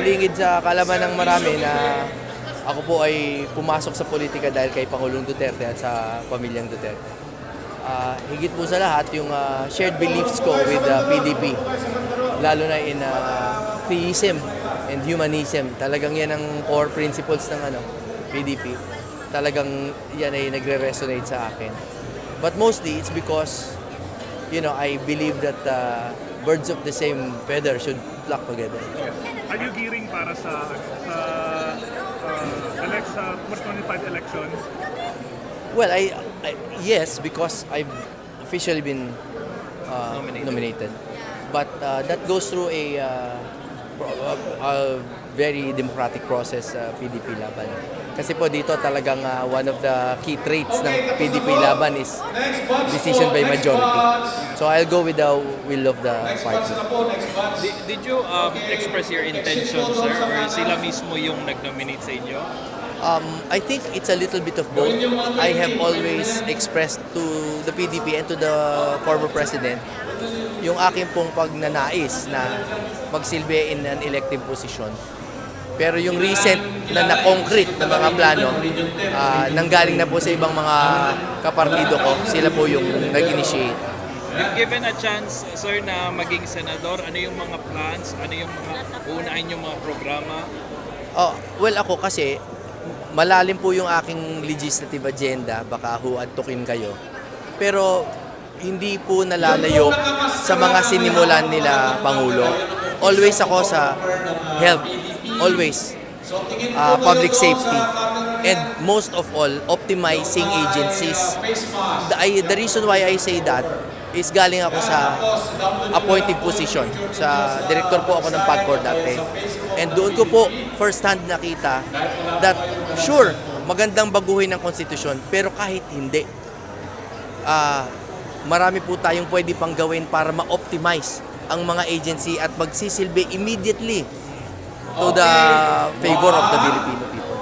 Nalilingid sa kalaman ng marami na ako po ay pumasok sa politika dahil kay Pangulong Duterte at sa pamilyang Duterte. Higit po sa lahat yung shared beliefs ko with PDP, lalo na in theism and humanism. Talagang yan ang core principles ng PDP. Talagang yan ay nagre-resonate sa akin. But mostly it's because I believe that birds of the same feather should flock together. Are you gearing para sa 2025 elections? Well, yes, because I've officially been nominated. But that goes through a very democratic process sa PDP Laban. Kasi po dito talagang one of the key traits ng PDP Laban is decision by majority. So I'll go with the will of the party. Did you express your intention, sir, or sila mismo yung nag-nominate sa inyo? I think it's a little bit of both. I have always expressed to the PDP and to the former president yung aking pong pagnanais na magsilbi in an elective position. Pero yung recent na concrete na mga plano, nanggaling na po sa ibang mga kapartido ko, sila po yung nag-initiate. If given a chance, sir, na maging senador, ano yung mga plans? Ano yung mga uunahin yung mga programa? Well, ako kasi, malalim po yung aking legislative agenda, baka huantukin kayo. Pero hindi po nalalayo sa mga sinimulan nila Pangulo. Always ako sa health, always public safety, and most of all, optimizing agencies. The reason why I say that is galing ako sa appointed position. Sa director po ako ng PAGCOR dati. And doon ko po first hand nakita that sure, magandang baguhin ng konstitusyon, pero kahit hindi, marami po tayong pwede pang gawin para ma-optimize ang mga agency at magsisilbi immediately to the favor of the Filipino people.